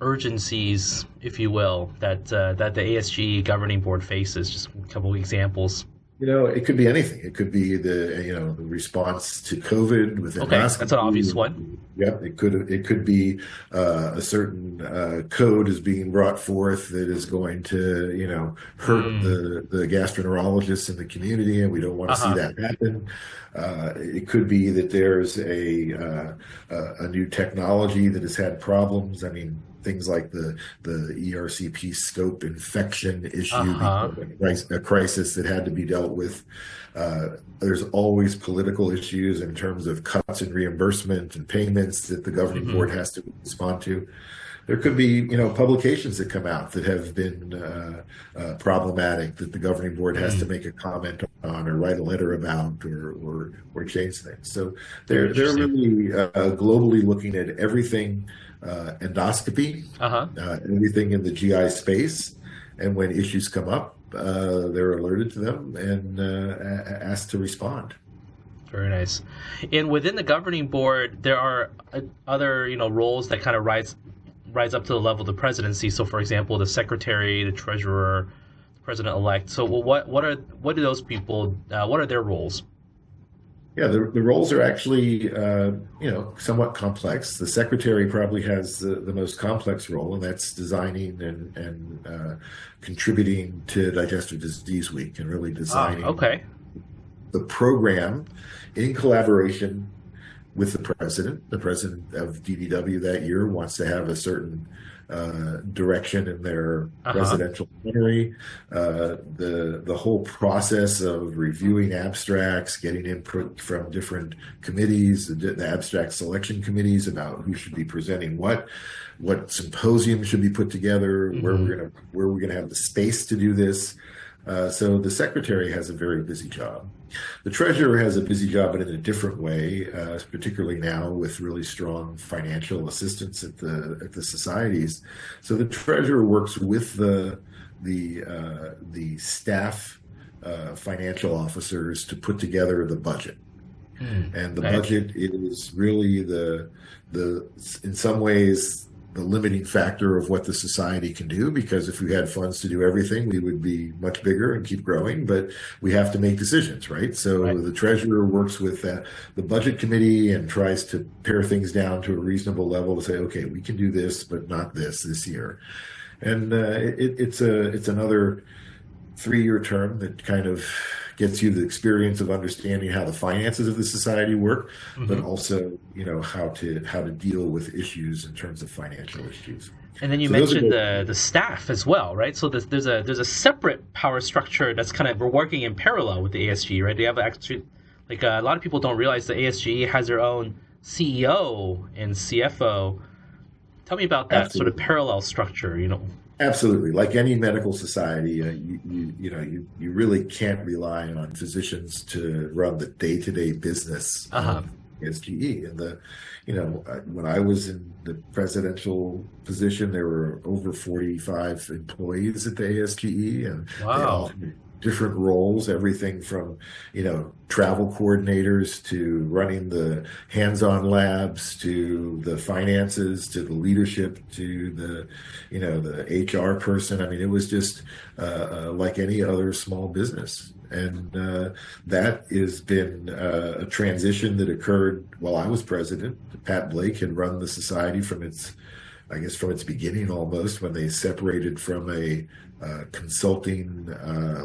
urgencies, if you will, that the ASG governing board faces? Just a couple of examples. It could be anything. It could be the response to COVID with endoscopy. Okay, that's an obvious one. Yep, it could be a certain code is being brought forth that is going to hurt the gastroenterologists in the community, and we don't want to see that happen. It could be that there's a new technology that has had problems. I mean, things like the ERCP scope infection issue Uh-huh. became a crisis that had to be dealt with. There's always political issues in terms of cuts in reimbursement and payments that the governing board has to respond to. There could be, publications that come out that have been problematic that the governing board has to make a comment on or write a letter about or change things. So they're really globally looking at everything endoscopy, everything in the GI space, and when issues come up, they're alerted to them and asked to respond. Very nice. And within the governing board, there are other, roles that kind of rise up to the level of the presidency. So, for example, the secretary, the treasurer, the president-elect. So, what do those people? What are their roles? Yeah, the roles are actually somewhat complex. The secretary probably has the most complex role, and that's designing and contributing to Digestive Disease Week and really designing the program in collaboration with the president. The president of DDW that year wants to have a certain direction in their presidential plenary. The whole process of reviewing abstracts, getting input from different committees, the abstract selection committees about who should be presenting what symposium should be put together, where we're gonna have the space to do this. So the secretary has a very busy job. The treasurer has a busy job, but in a different way, particularly now with really strong financial assistance at the societies. So the treasurer works with the staff financial officers to put together the budget. And the budget is really the in some ways the limiting factor of what the society can do, because if we had funds to do everything, we would be much bigger and keep growing, but we have to make decisions, right? So the treasurer works with the budget committee and tries to pare things down to a reasonable level to say, okay, we can do this, but not this year. And it's another 3-year term that kind of gets you the experience of understanding how the finances of the society work, but also, how to deal with issues in terms of financial issues. And then you mentioned the staff as well, right? So there's a separate power structure that's we're working in parallel with the ASGE, right? They have actually, a lot of people don't realize the ASGE has their own CEO and CFO. Tell me about that sort of parallel structure, Absolutely. Like any medical society, you really can't rely on physicians to run the day-to-day business of ASGE. And when I was in the presidential position, there were over 45 employees at the ASGE, and they all had different roles, everything from, travel coordinators to running the hands-on labs to the finances to the leadership to the HR person. I mean, it was just like any other small business. And that has been a transition that occurred while I was president. Pat Blake had run the society from its beginning, almost, when they separated from a consulting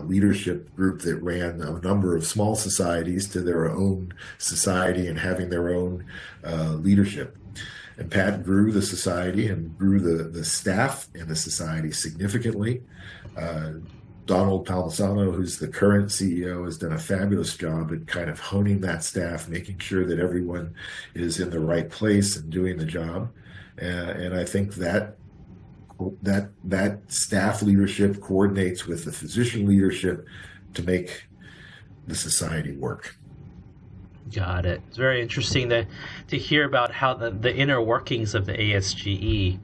leadership group that ran a number of small societies to their own society and having their own leadership. And Pat grew the society and grew the staff in the society significantly. Donald Palmisano, who's the current CEO, has done a fabulous job at kind of honing that staff, making sure that everyone is in the right place and doing the job. And I think that staff leadership coordinates with the physician leadership to make the society work. Got it. It's very interesting to hear about how the inner workings of the ASGE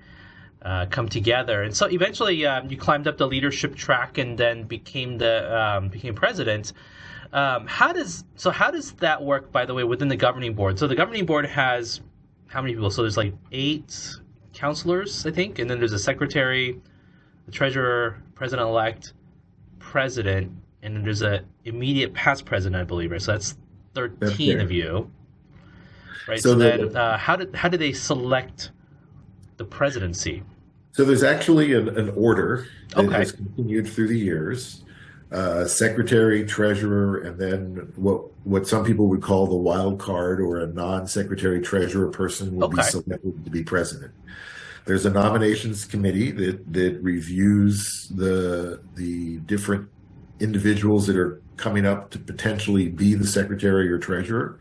come together. And so eventually you climbed up the leadership track and then became president. How does that work, by the way, within the governing board? So the governing board has how many people? So there's 8 counselors, I think, and then there's a secretary, the treasurer, president-elect, president, and then there's a immediate past president, I believe, right? So that's 13 of you, right? So then how did they select the presidency? So there's actually an order that has continued through the years. Secretary, treasurer, and then what some people would call the wild card, or a non-secretary treasurer person, would be selected to be president. There's a nominations committee that reviews the different individuals that are coming up to potentially be the secretary or treasurer.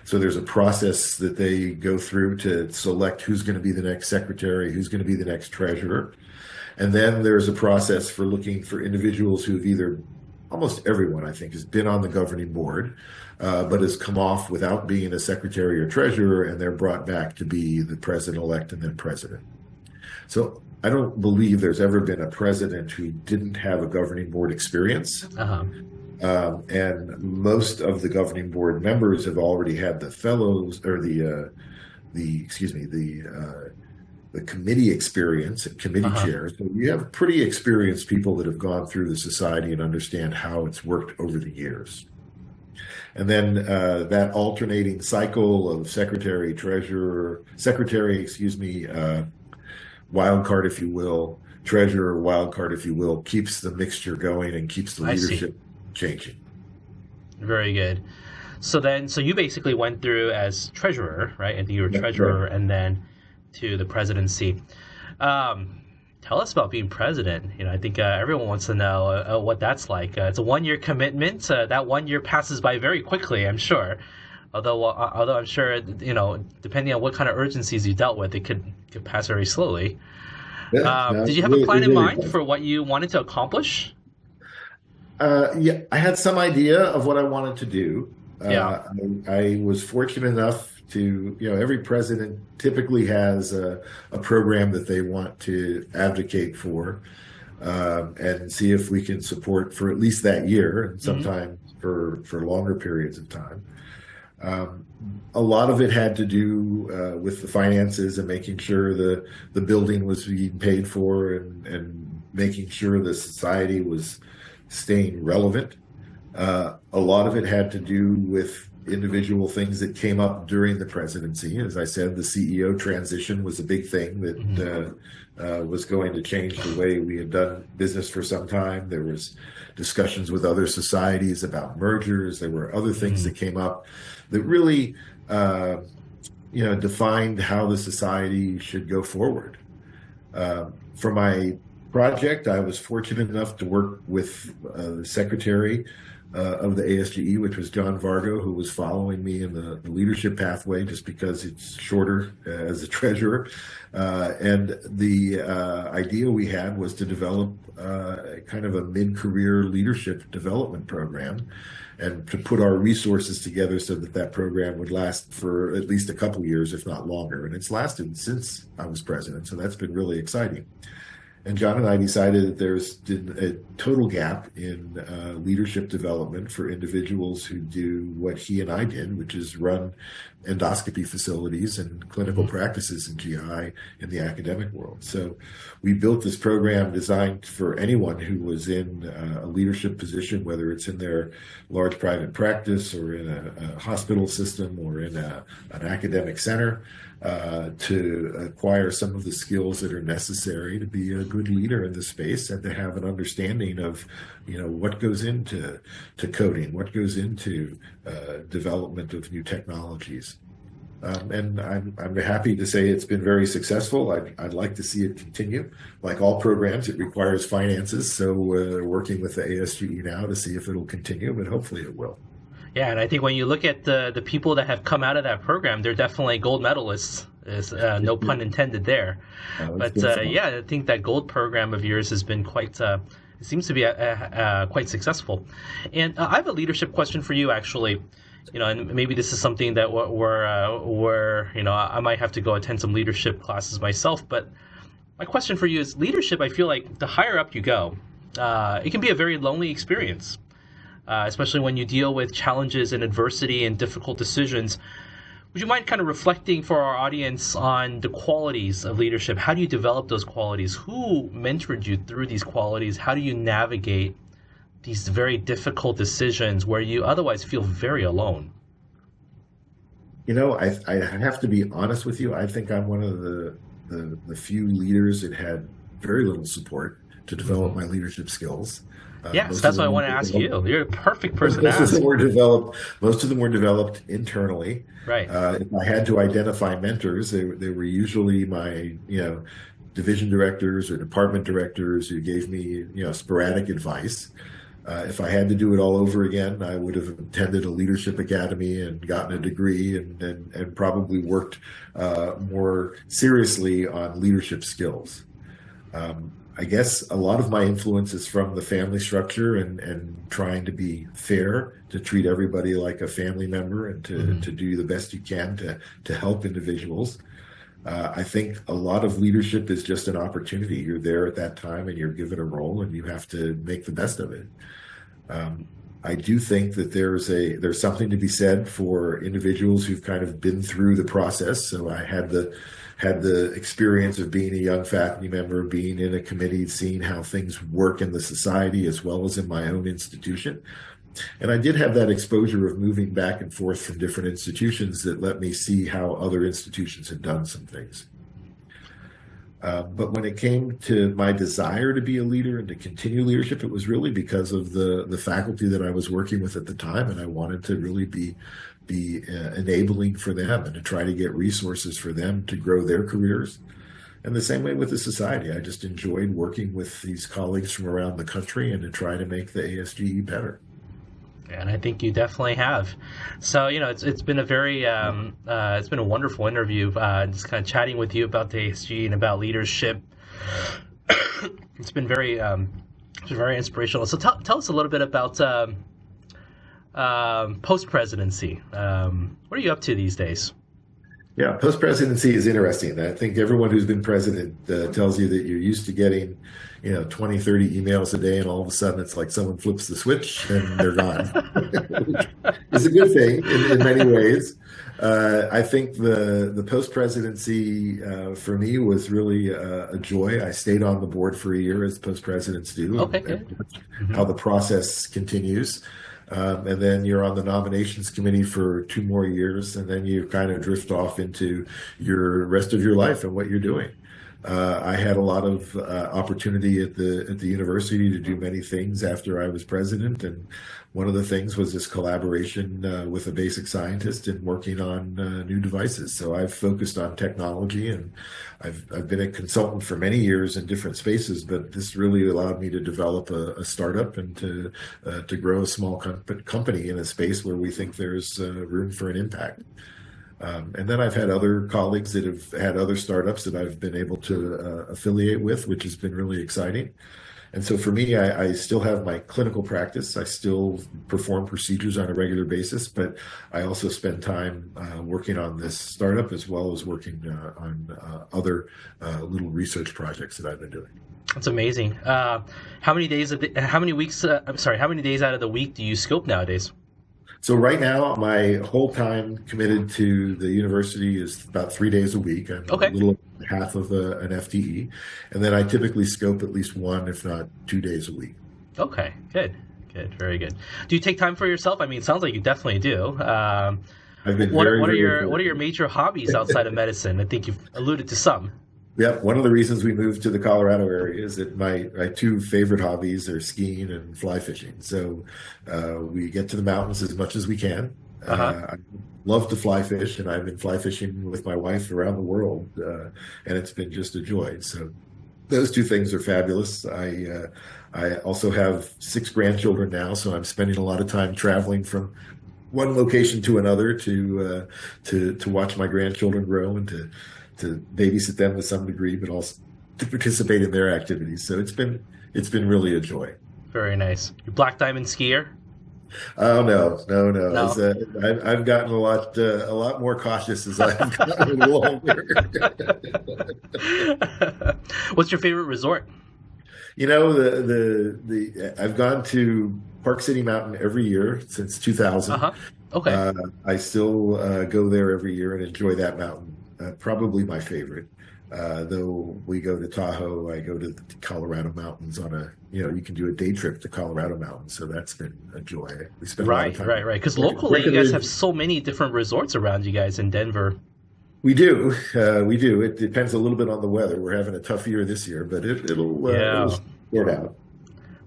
So there's a process that they go through to select who's going to be the next secretary, who's going to be the next treasurer. And then there's a process for looking for individuals who've either, almost everyone, I think, has been on the governing board, but has come off without being a secretary or treasurer, and they're brought back to be the president-elect and then president. So I don't believe there's ever been a president who didn't have a governing board experience. And most of the governing board members have already had the fellows or the committee experience and committee chairs. So you have pretty experienced people that have gone through the society and understand how it's worked over the years. And then that alternating cycle of secretary, wild card, if you will, treasurer, wild card, if you will, keeps the mixture going and keeps the leadership changing. Very good. So you basically went through as treasurer, right? And you were treasurer, and then to the presidency. Tell us about being president. I think everyone wants to know what that's like. It's a 1-year commitment. That 1 year passes by very quickly, I'm sure. Although I'm sure, depending on what kind of urgencies you dealt with, it could pass very slowly. Did you have a plan in mind for what you wanted to accomplish? Yeah, I had some idea of what I wanted to do. I was fortunate enough to, every president typically has a program that they want to advocate for and see if we can support for at least that year and sometimes for longer periods of time. A lot of it had to do with the finances and making sure the building was being paid for and making sure the society was staying relevant. A lot of it had to do with individual things that came up during the presidency. As I said, the CEO transition was a big thing that was going to change the way we had done business for some time. There was discussions with other societies about mergers. There were other things that came up that really, defined how the society should go forward. For my project, I was fortunate enough to work with the secretary of the ASGE, which was John Vargo, who was following me in the leadership pathway just because it's shorter as a treasurer. And the idea we had was to develop kind of a mid-career leadership development program and to put our resources together so that program would last for at least a couple years, if not longer. And it's lasted since I was president, so that's been really exciting. And John and I decided that there's a total gap in leadership development for individuals who do what he and I did, which is run endoscopy facilities and clinical practices in GI in the academic world. So we built this program designed for anyone who was in a leadership position, whether it's in their large private practice or in a hospital system or in an academic center, to acquire some of the skills that are necessary to be a good leader in the space and to have an understanding of, what goes into coding, what goes into development of new technologies. And I'm happy to say it's been very successful. I'd like to see it continue. Like all programs, it requires finances. So we're working with the ASGE now to see if it'll continue, but hopefully it will. Yeah, and I think when you look at the people that have come out of that program, they're definitely gold medalists. No pun intended there. But I think that gold program of yours has been quite. It seems to be quite successful. And I have a leadership question for you, actually. And maybe this is something that I might have to go attend some leadership classes myself. But my question for you is, leadership. I feel like the higher up you go, it can be a very lonely experience. Especially when you deal with challenges and adversity and difficult decisions. Would you mind kind of reflecting for our audience on the qualities of leadership? How do you develop those qualities? Who mentored you through these qualities? How do you navigate these very difficult decisions where you otherwise feel very alone? I have to be honest with you. I think I'm one of the few leaders that had very little support. to develop my leadership skills. Yes, Most of that's what I them want to were ask you. developed, You're a perfect person to most of ask. them were developed. Most of them were developed internally. Right. If I had to identify mentors, they were usually my division directors or department directors who gave me sporadic advice. If I had to do it all over again, I would have attended a leadership academy and gotten a degree and probably worked more seriously on leadership skills. I guess a lot of my influence is from the family structure and trying to be fair, to treat everybody like a family member and to do the best you can to help individuals. I think a lot of leadership is just an opportunity. You're there at that time and you're given a role and you have to make the best of it. I do think that there's something to be said for individuals who've kind of been through the process. So I had the experience of being a young faculty member, being in a committee, seeing how things work in the society as well as in my own institution. And I did have that exposure of moving back and forth from different institutions that let me see how other institutions had done some things. But when it came to my desire to be a leader and to continue leadership, it was really because of the faculty that I was working with at the time, and I wanted to really be enabling for them and to try to get resources for them to grow their careers. And the same way with the society, I just enjoyed working with these colleagues from around the country and to try to make the ASGE better. And I think you definitely have. So, it's been a very, it's been a wonderful interview, just kind of chatting with you about the ASG and about leadership. It's been very inspirational. So tell us a little bit about post-presidency. What are you up to these days? Yeah, post-presidency is interesting. I think everyone who's been president tells you that you're used to getting 20, 30 emails a day, and all of a sudden it's like someone flips the switch and they're gone. It's a good thing in many ways. I think the post-presidency for me was really a joy. I stayed on the board for a year, as post-presidents do, Okay, good. How the process continues. And then you're on the nominations committee for 2 more years, and then you kind of drift off into your rest of your life and what you're doing. I had a lot of opportunity at the university to do many things after I was president, and one of the things was this collaboration with a basic scientist and working on new devices. So I've focused on technology, and I've been a consultant for many years in different spaces, but this really allowed me to develop a startup and to grow a small company in a space where we think there's room for an impact. And then I've had other colleagues that have had other startups that I've been able to affiliate with, which has been really exciting. And so for me, I still have my clinical practice. I still perform procedures on a regular basis, but I also spend time working on this startup as well as working on other little research projects that I've been doing. That's amazing. How many days out of the week do you scope nowadays? So right now, my whole time committed to the university is about 3 days a week. I'm Okay. a little half of an FTE. And then I typically scope at least 1, if not 2 days a week. Okay, good, very good. Do you take time for yourself? I mean, it sounds like you definitely do. I've been What very, are very your fortunate. major hobbies outside of medicine? I think you've alluded to some. Yep. One of the reasons we moved to the Colorado area is that my 2 favorite hobbies are skiing and fly fishing. So we get to the mountains as much as we can. I love to fly fish, and I've been fly fishing with my wife around the world, and it's been just a joy. So those 2 things are fabulous. I also have 6 grandchildren now, so I'm spending a lot of time traveling from one location to another to watch my grandchildren grow and to babysit them to some degree, but also to participate in their activities. So it's been really a joy. Very nice. You black diamond skier? Oh no. No. I've gotten a lot more cautious as I've gotten older. What's your favorite resort? I've gone to Park City Mountain every year since 2000. Okay. I still go there every year and enjoy that mountain. Probably my favorite. Though we go to Tahoe, I go to the Colorado mountains you can do a day trip to Colorado mountains. So that's been a joy. We spend a lot of time. Right. Because locally, you guys have so many different resorts around you guys in Denver. We do. It depends a little bit on the weather. We're having a tough year this year, but it'll Or have.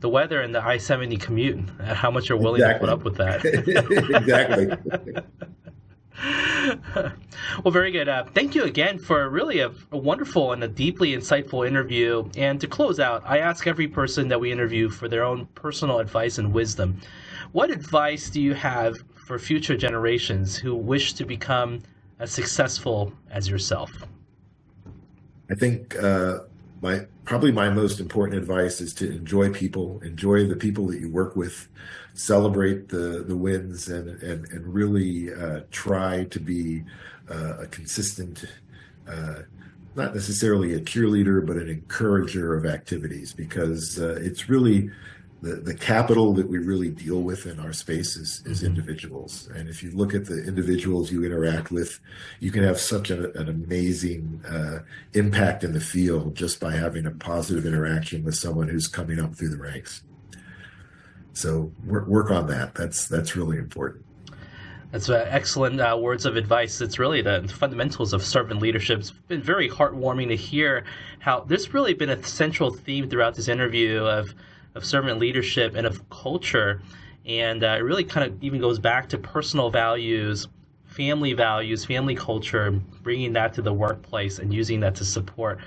The weather and the I-70 commute, how much you're willing to put up with that. Exactly. Well, very good. Thank you again for really a wonderful and a deeply insightful interview. And to close out, I ask every person that we interview for their own personal advice and wisdom. What advice do you have for future generations who wish to become as successful as yourself? I think probably my most important advice is to enjoy people, enjoy the people that you work with, celebrate the wins, and really try to be a consistent, not necessarily a cheerleader, but an encourager of activities, because it's really the capital that we really deal with in our space is individuals. And if you look at the individuals you interact with, you can have such an amazing impact in the field just by having a positive interaction with someone who's coming up through the ranks. So work on that. That's really important. That's excellent words of advice. It's really the fundamentals of servant leadership. It's been very heartwarming to hear how there's really been a central theme throughout this interview of servant leadership and of culture. And it really kind of even goes back to personal values, family culture, bringing that to the workplace and using that to support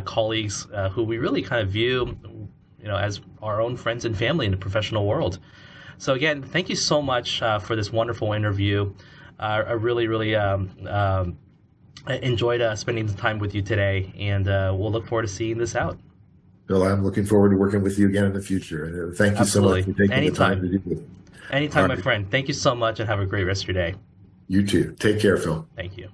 colleagues who we really kind of view, as our own friends and family in the professional world. So again, thank you so much for this wonderful interview. I really, really enjoyed spending the time with you today, and we'll look forward to seeing this out. Bill, I'm looking forward to working with you again in the future. Thank you so much for taking the time to do this. Anytime, my friend. Thank you so much, and have a great rest of your day. You too. Take care, Phil. Thank you.